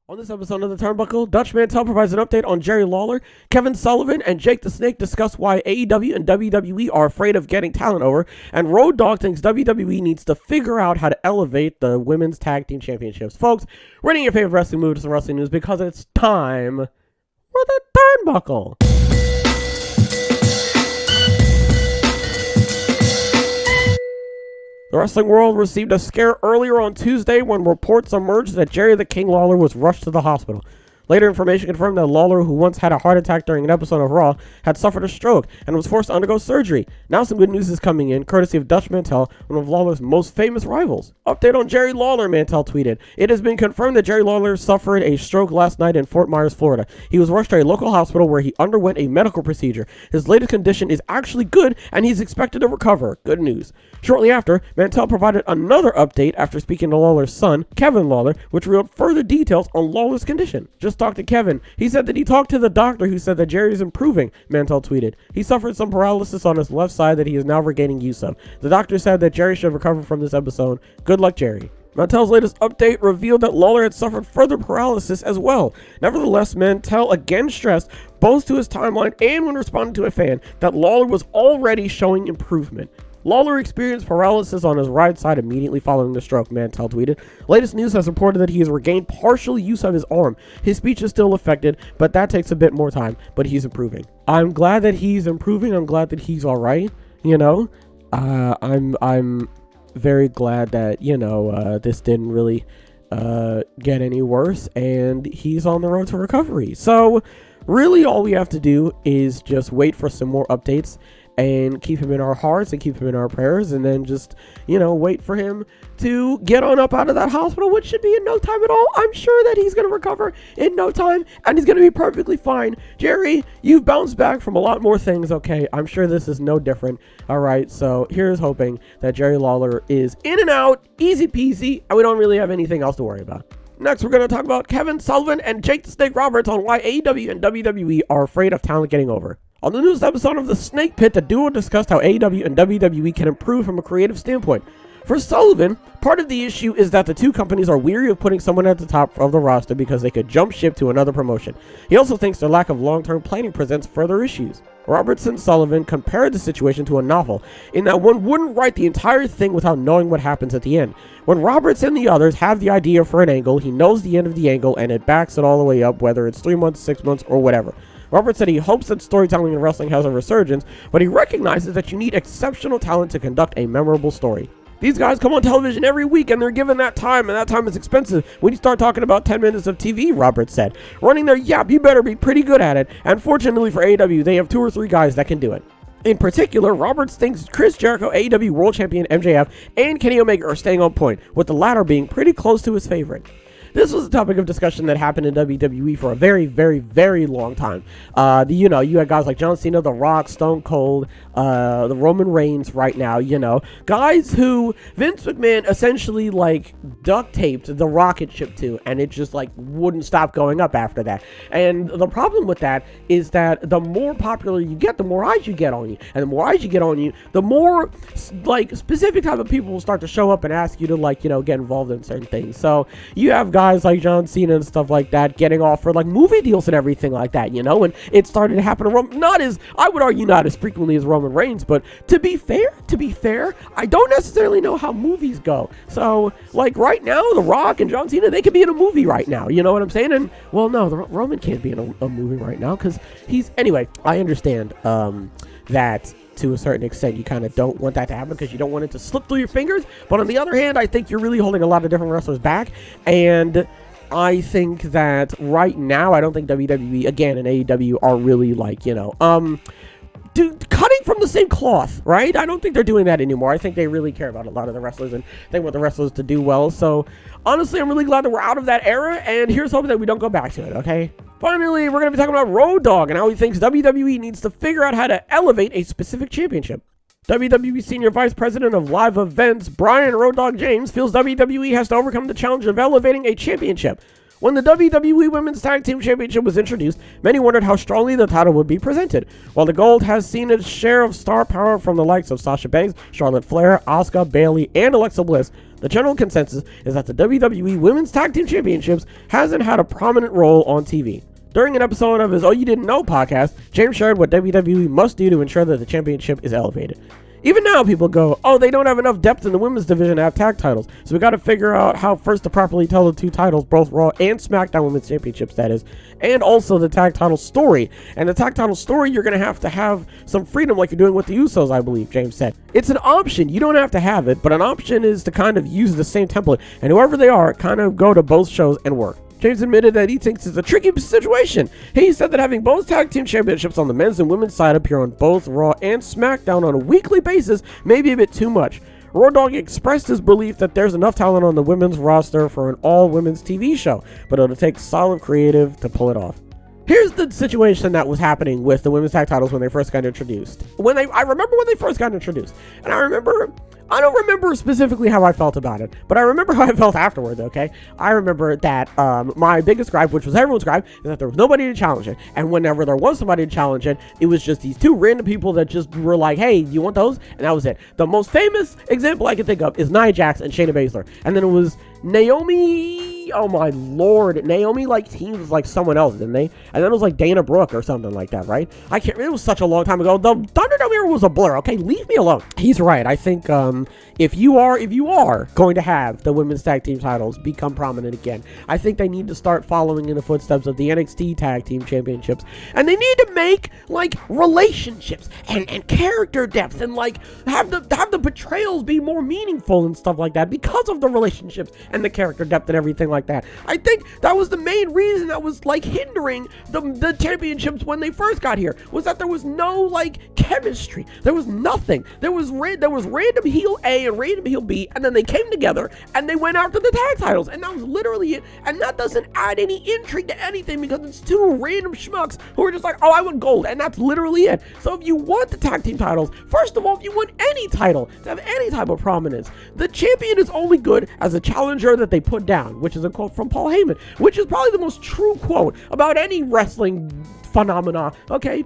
On this episode of the Turnbuckle, Dutch Mantel provides an update on Jerry Lawler, Kevin Sullivan and Jake the Snake discuss why AEW and WWE are afraid of getting talent over, and Road Dogg thinks WWE needs to figure out how to elevate the Women's Tag Team Championships. Folks, rating your favorite wrestling moves and wrestling news because it's time for the Turnbuckle. The wrestling world received a scare earlier on Tuesday when reports emerged that Jerry the King Lawler was rushed to the hospital. Later information confirmed that Lawler, who once had a heart attack during an episode of Raw, had suffered a stroke and was forced to undergo surgery. Now some good news is coming in, courtesy of Dutch Mantel, one of Lawler's most famous rivals. Update on Jerry Lawler, Mantel tweeted. It has been confirmed that Jerry Lawler suffered a stroke last night in Fort Myers, Florida. He was rushed to a local hospital where he underwent a medical procedure. His latest condition is actually good and he's expected to recover. Good news. Shortly after, Mantel provided another update after speaking to Lawler's son, Kevin Lawler, which revealed further details on Lawler's condition. Just talked to Kevin. He said that he talked to the doctor who said that Jerry is improving, Mantel tweeted. He suffered some paralysis on his left side that he is now regaining use of. The doctor said that Jerry should recover from this episode. Good luck, Jerry. Mantel's latest update revealed that Lawler had suffered further paralysis as well. Nevertheless, Mantel again stressed, both to his timeline and when responding to a fan, that Lawler was already showing improvement. Lawler experienced paralysis on his right side immediately following the stroke, Mantel tweeted. Latest news has reported that he has regained partial use of his arm. His speech is still affected, but that takes a bit more time, but he's improving. I'm glad that he's improving. I'm glad that he's all right. I'm very glad that, this didn't really get any worse and he's on the road to recovery. So really all we have to do is just wait for some more updates and keep him in our hearts and keep him in our prayers, and then just, wait for him to get on up out of that hospital, which should be in no time at all. I'm sure that he's going to recover in no time, and he's going to be perfectly fine. Jerry, you've bounced back from a lot more things, okay? I'm sure this is no different. All right, so here's hoping that Jerry Lawler is in and out, easy peasy, and we don't really have anything else to worry about. Next, we're going to talk about Kevin Sullivan and Jake the Snake Roberts on why AEW and WWE are afraid of talent getting over. On the newest episode of The Snake Pit, the duo discussed how AEW and WWE can improve from a creative standpoint. For Sullivan, part of the issue is that the two companies are weary of putting someone at the top of the roster because they could jump ship to another promotion. He also thinks their lack of long-term planning presents further issues. Roberts and Sullivan compared the situation to a novel, in that one wouldn't write the entire thing without knowing what happens at the end. When Roberts and the others have the idea for an angle, he knows the end of the angle and it backs it all the way up, whether it's 3 months, 6 months, or whatever. Roberts said he hopes that storytelling in wrestling has a resurgence, but he recognizes that you need exceptional talent to conduct a memorable story. These guys come on television every week and they're given that time, and that time is expensive. When you start talking about 10 minutes of TV, Roberts said. Running their yap, you better be pretty good at it, and fortunately for AEW, they have 2 or 3 guys that can do it. In particular, Roberts thinks Chris Jericho, AEW World Champion MJF, and Kenny Omega are staying on point, with the latter being pretty close to his favorite. This was a topic of discussion that happened in WWE for a very, very, very long time. You had guys like John Cena, The Rock, Stone Cold, the Roman Reigns right now, guys who Vince McMahon essentially duct taped the rocket ship to, and it just wouldn't stop going up after that. And the problem with that is that the more popular you get, the more eyes you get on you, and the more eyes you get on you, the more specific type of people will start to show up and ask you to get involved in certain things. So you have guys like John Cena and stuff like that getting offered movie deals and everything like that, and it started to happen to I would argue not as frequently as Roman Reigns, but to be fair, I don't necessarily know how movies go. So right now, The Rock and John Cena, they could be in a movie right now, you know what I'm saying? And well, no, Roman can't be in a movie right now because anyway, I understand that to a certain extent you kind of don't want that to happen because you don't want it to slip through your fingers, but on the other hand, I think you're really holding a lot of different wrestlers back, and I think that right now I don't think WWE again and AEW are really cutting from the same cloth, right? I don't think they're doing that anymore. I think they really care about a lot of the wrestlers and they want the wrestlers to do well. So honestly, I'm really glad that we're out of that era, and here's hoping that we don't go back to it, okay? Finally, we're going to be talking about Road Dogg and how he thinks WWE needs to figure out how to elevate a specific championship. WWE Senior Vice President of Live Events, Brian Road Dogg James, feels WWE has to overcome the challenge of elevating a championship. When the WWE Women's Tag Team Championship was introduced, many wondered how strongly the title would be presented. While the gold has seen its share of star power from the likes of Sasha Banks, Charlotte Flair, Asuka, Bayley, and Alexa Bliss, the general consensus is that the WWE Women's Tag Team Championships hasn't had a prominent role on TV. During an episode of his Oh You Didn't Know podcast, James shared what WWE must do to ensure that the championship is elevated. Even now, people go, oh, they don't have enough depth in the women's division to have tag titles, so we got to figure out how first to properly tell the two titles, both Raw and SmackDown Women's Championships, that is, and also the tag title story. And the tag title story, you're going to have some freedom like you're doing with the Usos, I believe, James said. It's an option. You don't have to have it, but an option is to kind of use the same template, and whoever they are, kind of go to both shows and work. James admitted that he thinks it's a tricky situation. He said that having both tag team championships on the men's and women's side appear on both Raw and SmackDown on a weekly basis may be a bit too much. Raw Dog expressed his belief that there's enough talent on the women's roster for an all-women's TV show, but it'll take solid creative to pull it off. Here's the situation that was happening with the women's tag titles when they first got introduced. I remember when they first got introduced, and I don't remember specifically how I felt about it, but I remember how I felt afterward, okay? I remember that my biggest gripe, which was everyone's gripe, is that there was nobody to challenge it. And whenever there was somebody to challenge it, it was just these two random people that just were like, hey, you want those? And that was it. The most famous example I can think of is Nia Jax and Shayna Baszler. And then it was Naomi, oh my lord, Naomi like teams like someone else, didn't they? And then it was like Dana Brooke or something like that, right? I can't, it was such a long time ago. The Thunderdome era was a blur, okay? Leave me alone. He's right. I think if you are going to have the women's tag team titles become prominent again, I think they need to start following in the footsteps of the NXT tag team championships, and they need to make like relationships and character depth and like have the betrayals be more meaningful and stuff like that because of the relationships and the character depth and everything like that. I think that was the main reason that was like hindering the championships when they first got here, was that there was no like chemistry. There was nothing. There was random heel A and random heel B, and then they came together and they went after the tag titles, and that was literally it. And that doesn't add any intrigue to anything because it's two random schmucks who are just like, oh, I want gold, and that's literally it. So if you want the tag team titles, first of all, if you want any title to have any type of prominence, the champion is only good as a challenger that they put down, which is a quote from Paul Heyman, which is probably the most true quote about any wrestling phenomena. Okay,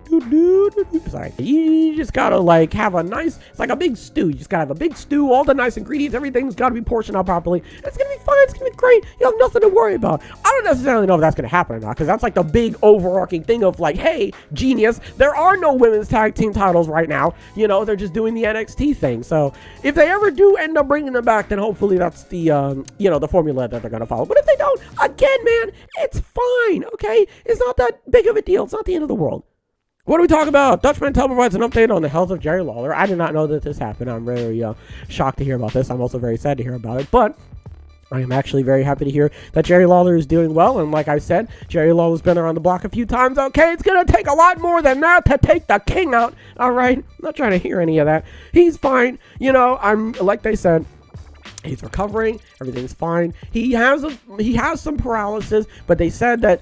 sorry, you just gotta like have a nice, it's like a big stew. You just gotta have a big stew, all the nice ingredients, everything's gotta be portioned out properly. It's gonna be fine, it's gonna be great. You have nothing to worry about. I don't necessarily know if that's gonna happen or not, because that's like the big overarching thing of like, hey, genius, there are no women's tag team titles right now. You know, they're just doing the NXT thing. So if they ever do end up bringing them back, then hopefully that's the the formula that they're gonna follow. But if they don't, again, man, it's fine. Okay, it's not that big of a deal. It's not the end of the world. What do we talk about? Dutchman Tell provides an update on the health of Jerry Lawler. I did not know that this happened. I'm very shocked to hear about this. I'm also very sad to hear about it, but I am actually very happy to hear that Jerry Lawler is doing well. And like I said, Jerry Lawler's been around the block a few times. Okay, it's going to take a lot more than that to take the king out. All right, I'm not trying to hear any of that. He's fine. I'm like they said, he's recovering. Everything's fine. He has some paralysis, but they said that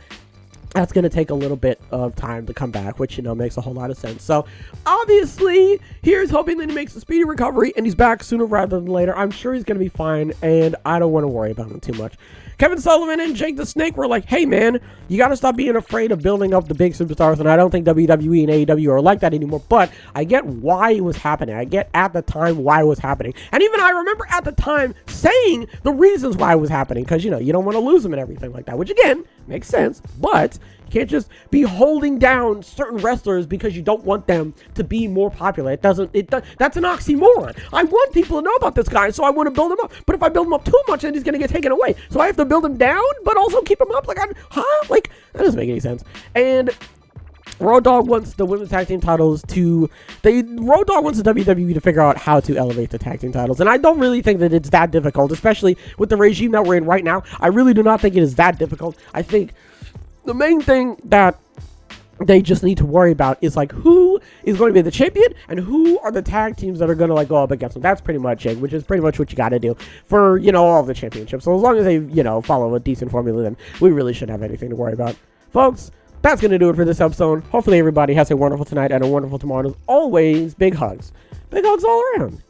that's going to take a little bit of time to come back, which, makes a whole lot of sense. So, obviously, here's hoping that he makes a speedy recovery and he's back sooner rather than later. I'm sure he's going to be fine, and I don't want to worry about him too much. Kevin Sullivan and Jake the Snake were like, hey, man, you got to stop being afraid of building up the big superstars, and I don't think WWE and AEW are like that anymore, but I get why it was happening. I get at the time why it was happening. And even I remember at the time saying the reasons why it was happening, because, you don't want to lose them and everything like that, which, again, makes sense, but you can't just be holding down certain wrestlers because you don't want them to be more popular. That's an oxymoron. I want people to know about this guy, so I want to build him up. But if I build him up too much, then he's going to get taken away. So I have to build him down, but also keep him up. That doesn't make any sense. And Raw Dog wants the women's tag team titles Raw Dog wants the WWE to figure out how to elevate the tag team titles. And I don't really think that it's that difficult, especially with the regime that we're in right now. I really do not think it is that difficult. I think the main thing that they just need to worry about is like who is going to be the champion and who are the tag teams that are going to like go up against them. That's pretty much it, which is pretty much what you got to do for, all of the championships. So as long as they, follow a decent formula, then we really shouldn't have anything to worry about. Folks, that's going to do it for this episode. Hopefully everybody has a wonderful tonight and a wonderful tomorrow. As always, big hugs. Big hugs all around.